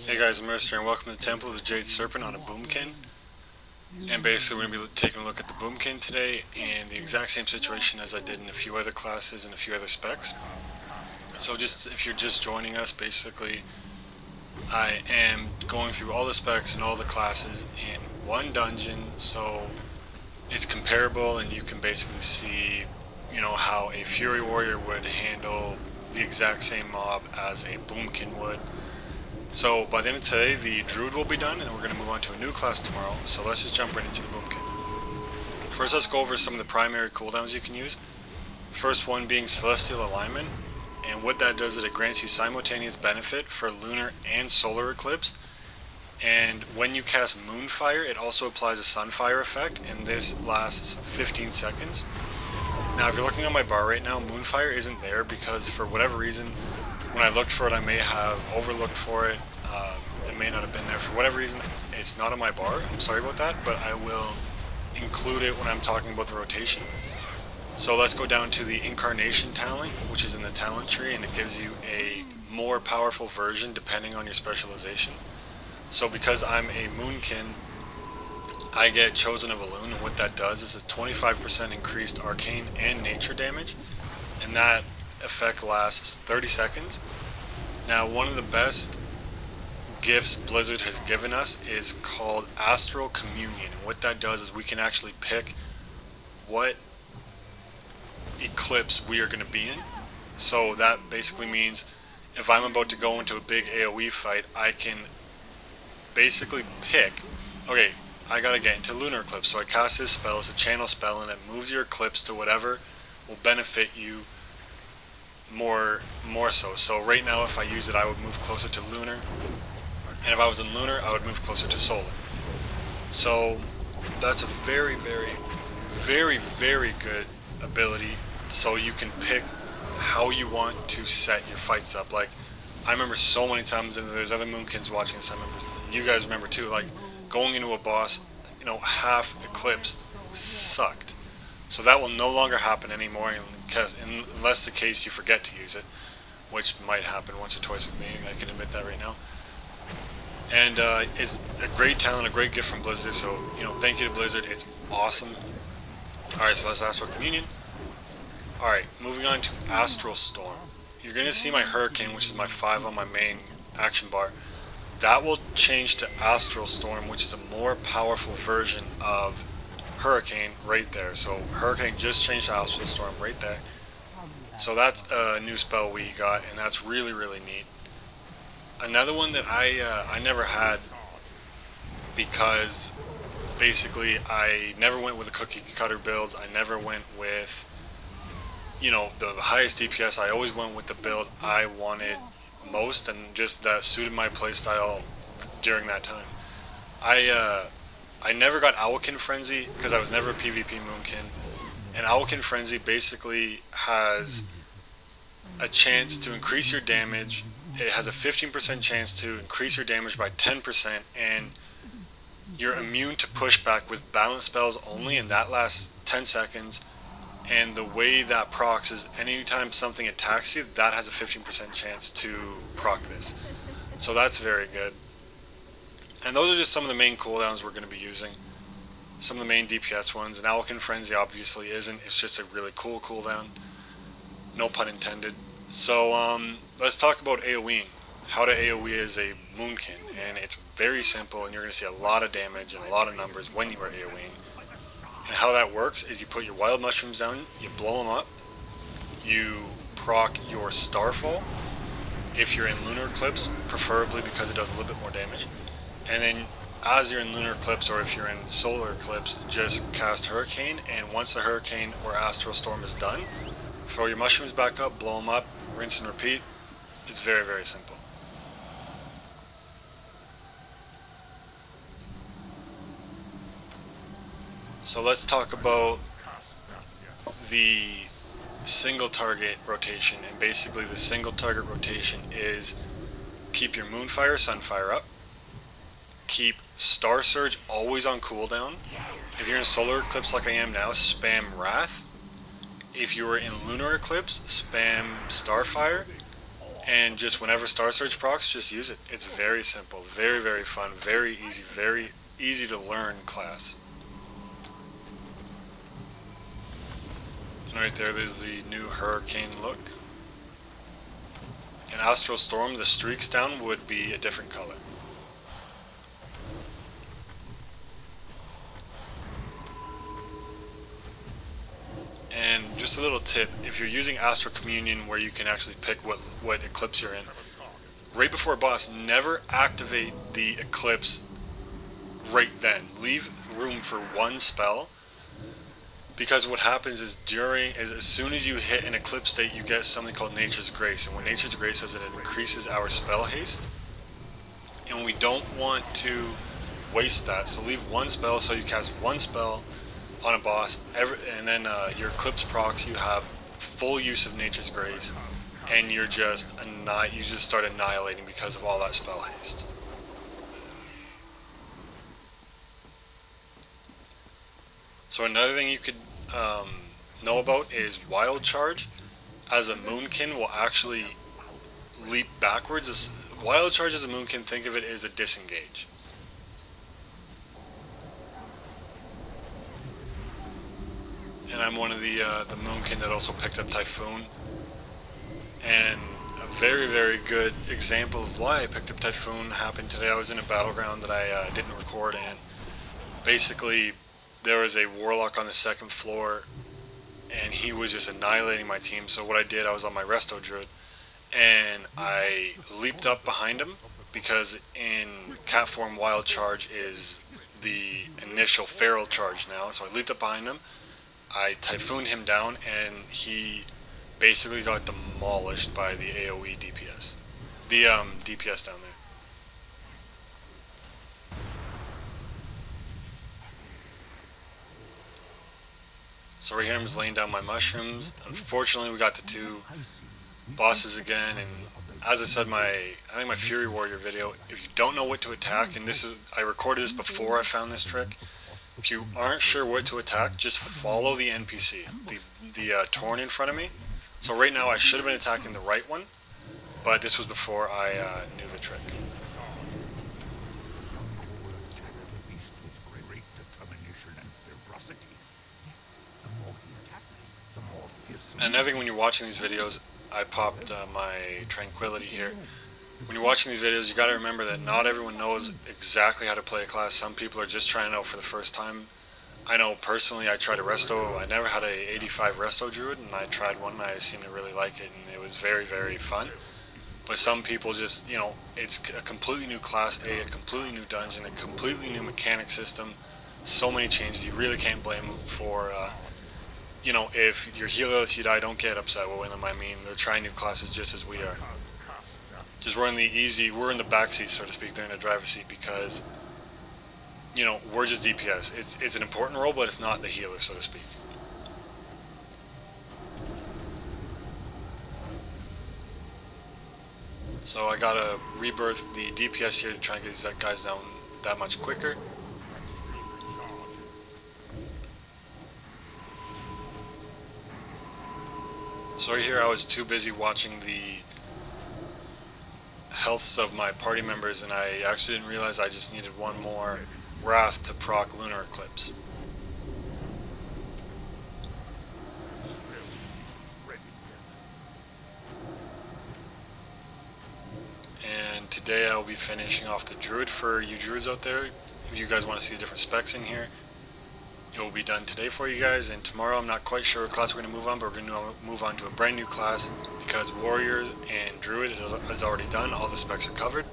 Hey guys, I'm Mercer and welcome to the Temple of the Jade Serpent on a boomkin. And basically we're going to be taking a look at the boomkin today in the exact same situation as I did in a few other classes and a few other specs. So just if you're just joining us, basically I am going through all the specs and all the classes in one dungeon, so it's comparable and you can basically see, how a Fury Warrior would handle the exact same mob as a boomkin would. So by the end of today, the Druid will be done, and we're going to move on to a new class tomorrow. So let's just jump right into the boomkin. First, let's go over some of the primary cooldowns you can use. First one being Celestial Alignment, and what that does is it grants you simultaneous benefit for lunar and solar eclipse. And when you cast Moonfire, it also applies a Sunfire effect, and this lasts 15 seconds. Now, if you're looking on my bar right now, Moonfire isn't there because for whatever reason, when I looked for it, I may have overlooked for it. It may not have been there. For whatever reason, it's not on my bar. I'm sorry about that, but I will include it when I'm talking about the rotation. So let's go down to the Incarnation talent, which is in the talent tree, and it gives you a more powerful version depending on your specialization. So because I'm a Moonkin, I get Chosen of Elune, and what that does is a 25% increased arcane and nature damage, and that effect lasts 30 seconds. Now, one of the best gifts Blizzard has given us is called Astral Communion, and what that does is we can actually pick what eclipse we are going to be in. So that basically means if I'm about to go into a big AoE fight, I can basically pick, okay, I gotta get into Lunar Eclipse, so I cast this spell, it's a channel spell, and it moves your eclipse to whatever will benefit you more so. So right now, if I use it, I would move closer to Lunar, and if I was in Lunar, I would move closer to Solar. So that's a very, very, very, very good ability, so you can pick how you want to set your fights up. Like, I remember so many times, and there's other Moonkins watching this, I remember, you guys remember too, like, going into a boss, half eclipsed sucked. So that will no longer happen anymore unless the case you forget to use it, which might happen once or twice with me, I can admit that right now. And it's a great talent, a great gift from Blizzard, so, thank you to Blizzard, it's awesome. Alright, so let's Astral Communion. Alright, moving on to Astral Storm. You're going to see my Hurricane, which is my 5 on my main action bar. That will change to Astral Storm, which is a more powerful version of Hurricane right there. So Hurricane just changed to Astral Storm right there. So that's a new spell we got, and that's really, really neat. Another one that I never had, because basically I never went with the cookie cutter builds. I never went with, the highest DPS. I always went with the build I wanted most, and just that suited my playstyle during that time. I never got Owlkin Frenzy because I was never a PvP Moonkin, and Owlkin Frenzy basically has a chance to increase your damage. It has a 15% chance to increase your damage by 10%, and you're immune to pushback with balance spells only, and that lasts 10 seconds. And the way that procs is anytime something attacks you, that has a 15% chance to proc this. So that's very good. And those are just some of the main cooldowns we're going to be using. Some of the main DPS ones. And Owlkin Frenzy obviously isn't. It's just a really cool cooldown. No pun intended. So let's talk about AoEing. How to AoE as a Moonkin. And it's very simple, and you're going to see a lot of damage and a lot of numbers when you are AoEing. And how that works is you put your wild mushrooms down, you blow them up, you proc your Starfall, if you're in Lunar Eclipse, preferably because it does a little bit more damage. And then as you're in Lunar Eclipse, or if you're in Solar Eclipse, just cast Hurricane, and once the Hurricane or Astral Storm is done, throw your mushrooms back up, blow them up, rinse and repeat. It's very, very simple. So let's talk about the single target rotation, and basically the single target rotation is keep your Moonfire, Sunfire up, keep Star Surge always on cooldown. If you're in Solar Eclipse like I am now, spam Wrath. If you are in Lunar Eclipse, spam Starfire. And just whenever Star Surge procs, just use it. It's very simple, very, very fun, very easy to learn class. And right there's the new Hurricane look. In Astral Storm, the streaks down would be a different color. And just a little tip, if you're using Astral Communion where you can actually pick what Eclipse you're in, right before a boss, never activate the Eclipse right then. Leave room for one spell, because what happens is as soon as you hit an Eclipse state, you get something called Nature's Grace, and what Nature's Grace does is it increases our spell haste, and we don't want to waste that, so leave one spell, so you cast one spell on a boss, and then your Eclipse procs, you have full use of Nature's Grace, and you just start annihilating because of all that spell haste. So another thing you could know about is Wild Charge. As a Moonkin will actually leap backwards. Wild Charge as a Moonkin, think of it as a disengage. And I'm one of the Moonkin that also picked up Typhoon. And a very, very good example of why I picked up Typhoon happened today. I was in a battleground that I didn't record, and basically there was a Warlock on the second floor, and he was just annihilating my team. So what I did, I was on my Resto Druid, and I leaped up behind him, because in cat form Wild Charge is the initial feral charge now. So I leaped up behind him, I Typhooned him down, and he basically got demolished by the AoE DPS. The DPS down there. So right here I'm just laying down my mushrooms. Unfortunately we got the two bosses again, and as I said, I think my Fury Warrior video, if you don't know what to attack, and I recorded this before I found this trick, if you aren't sure what to attack, just follow the NPC, the Torn in front of me. So right now I should have been attacking the right one, but this was before I knew the trick. And another thing, when you're watching these videos, I popped my Tranquility here. When you're watching these videos, you got to remember that not everyone knows exactly how to play a class. Some people are just trying it out for the first time. I know personally, I tried a Resto. I never had a 85 Resto Druid, and I tried one and I seemed to really like it, and it was very, very fun. But some people just, it's a completely new class, a completely new dungeon, a completely new mechanic system, so many changes. You really can't blame them for, if your healer lets you die, don't get upset with them. I mean, they're trying new classes just as we are. Just we're in the back seat, so to speak. They're in the driver's seat because, we're just DPS. It's an important role, but it's not the healer, so to speak. So I gotta rebirth the DPS here to try and get these guys down that much quicker. So right here I was too busy watching the healths of my party members, and I actually didn't realize I just needed one more Wrath to proc Lunar Eclipse. And today I will be finishing off the Druid for you Druids out there. If you guys want to see the different specs in here, it will be done today for you guys. And tomorrow I'm not quite sure what class we're going to move on, but we're going to move on to a brand new class because Warrior and Druid is already done. All the specs are covered.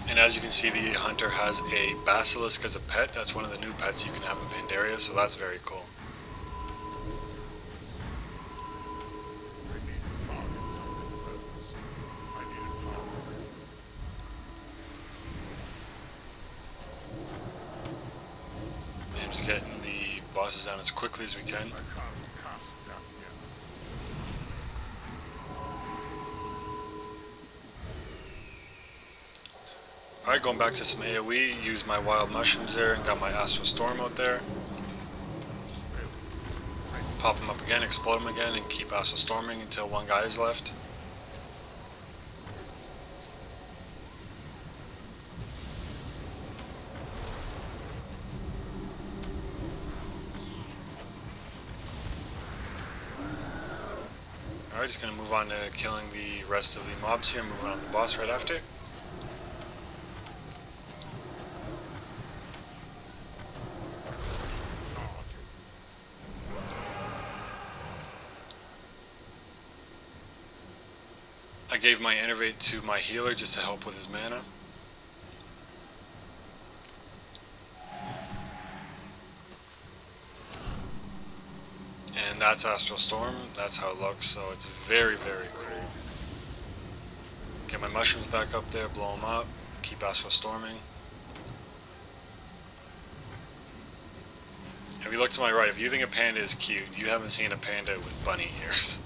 And as you can see, the Hunter has a Basilisk as a pet. That's one of the new pets you can have in Pandaria, so that's very cool. And just getting the bosses down as quickly as we can. Alright, going back to some AoE, use my wild mushrooms there and got my Astral Storm out there. Pop them up again, explode them again, and keep Astral Storming until one guy is left. Alright, just going to move on to killing the rest of the mobs here, moving on to the boss right after. I gave my Innervate to my healer just to help with his mana. And that's Astral Storm, that's how it looks, so it's very, very cool. Get my mushrooms back up there, blow them up, keep Astral Storming. If you look to my right, if you think a panda is cute, you haven't seen a panda with bunny ears.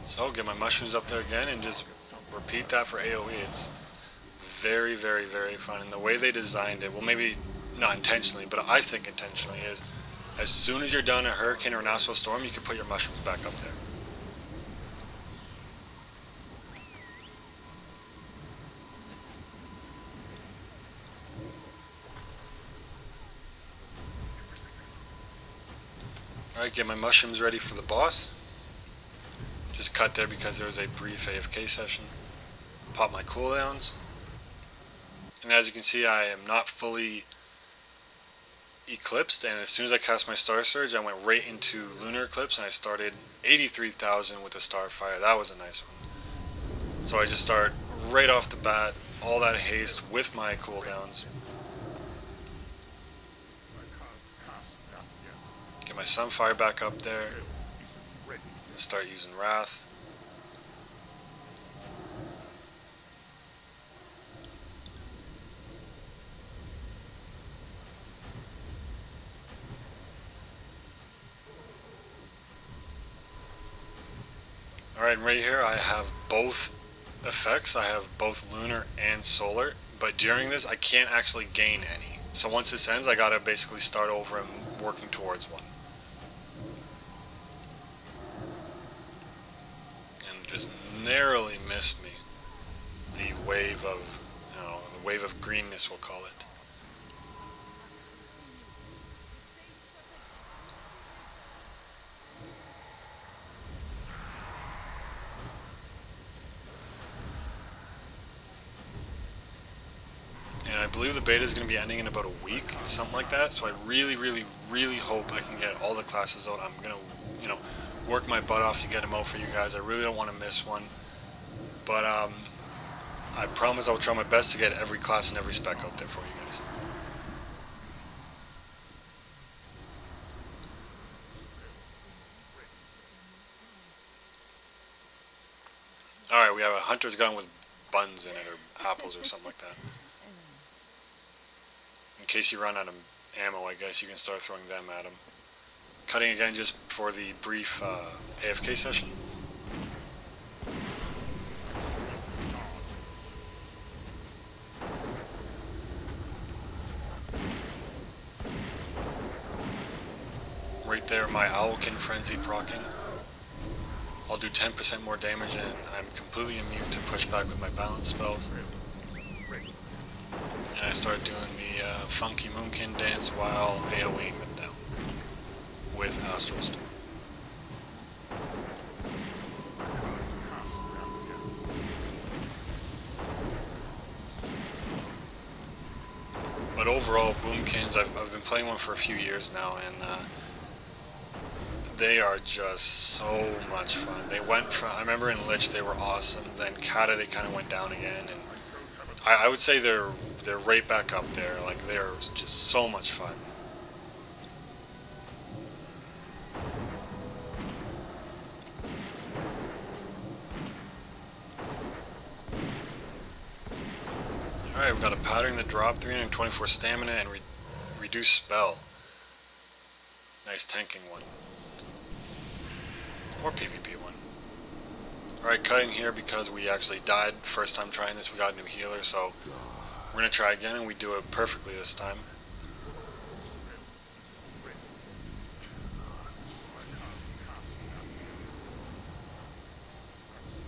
So get my mushrooms up there again and just repeat that for AoE. It's very, very, very fun. And the way they designed it, well, maybe not intentionally, but I think intentionally, is as soon as you're done a hurricane or an astral storm, you can put your mushrooms back up there. Alright, get my mushrooms ready for the boss. Just cut there because there was a brief AFK session. Pop my cooldowns. And as you can see, I am not fully eclipsed, and as soon as I cast my Star Surge, I went right into Lunar Eclipse, and I started 83,000 with the Starfire. That was a nice one. So I just start right off the bat, all that haste with my cooldowns. Get my Sunfire back up there. Start using Wrath. Alright, and right here I have both effects. I have both lunar and solar, but during this I can't actually gain any. So once this ends, I gotta basically start over and working towards one. Just narrowly missed me. The wave of, the wave of greenness, we'll call it. And I believe the beta is going to be ending in about a week, something like that. So I really, really, really hope I can get all the classes out. I'm going to, work my butt off to get them out for you guys. I really don't want to miss one. But I promise I'll try my best to get every class and every spec out there for you guys. Alright, we have a hunter's gun with buns in it, or apples or something like that. In case you run out of ammo, I guess you can start throwing them at them. Cutting again just for the brief AFK session. Right there, my Owlkin Frenzy proccing. I'll do 10% more damage, and I'm completely immune to push back with my balance spells. And I start doing the funky boomkin dance while AoEing them down with Astral Storm. But overall, boomkins, I've been playing one for a few years now, and they are just so much fun. They went from, I remember in Lich they were awesome, then Kata they kind of went down again, and I would say they're right back up there. Like, they're just so much fun. Alright, we've got a pattern that dropped 324 stamina and reduce spell. Nice nice tanking one. Or PvP one. Alright, cutting here because we actually died first time trying this. We got a new healer, so we're going to try again and we do it perfectly this time.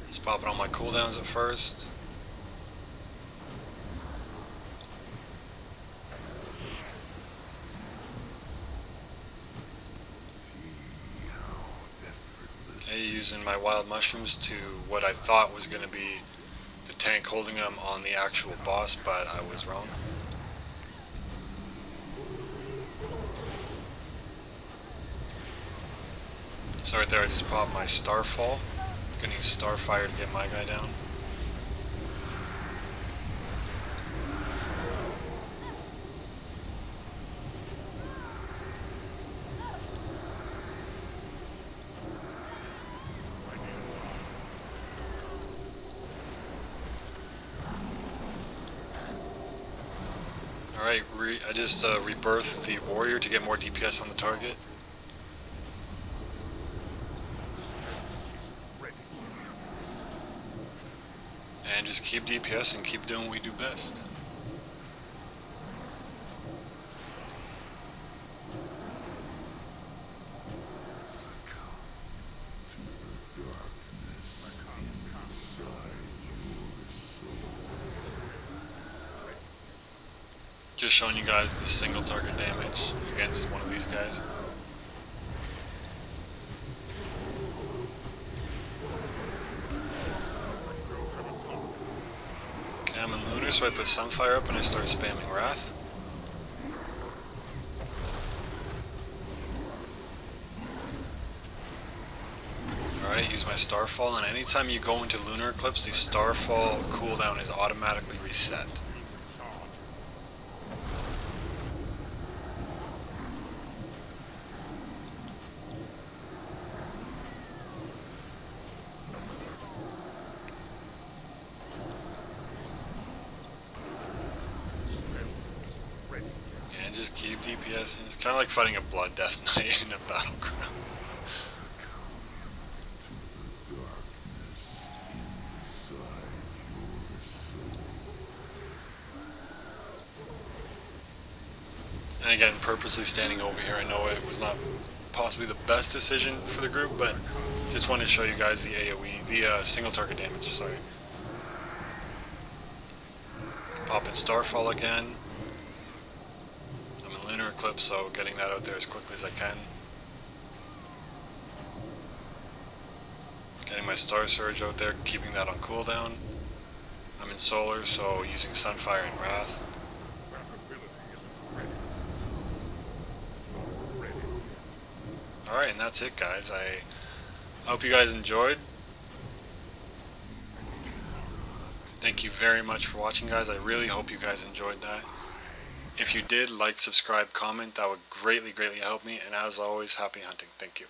Just popping all my cooldowns at first. Okay, using my wild mushrooms to what I thought was going to be the tank holding them on the actual boss, but I was wrong. So right there I just popped my Starfall. I'm going to use Starfire to get my guy down. Alright, I just rebirthed the warrior to get more DPS on the target. And just keep DPS and keep doing what we do best. Just showing you guys the single target damage against one of these guys. Okay, I'm in Lunar, so I put Sunfire up and I start spamming Wrath. Alright, use my Starfall, and anytime you go into Lunar Eclipse, the Starfall cooldown is automatically reset. Just keep DPS, and it's kind of like fighting a Blood Death Knight in a battleground. And again, purposely standing over here, I know it was not possibly the best decision for the group, but just wanted to show you guys the AoE, the single target damage, sorry. Popping Starfall again. Lunar Eclipse, so getting that out there as quickly as I can. Getting my Star Surge out there, keeping that on cooldown. I'm in Solar, so using Sunfire and Wrath. Alright, and that's it, guys. I hope you guys enjoyed. Thank you very much for watching, guys. I really hope you guys enjoyed that. If you did, like, subscribe, comment, that would greatly help me, and as always, happy hunting. Thank you.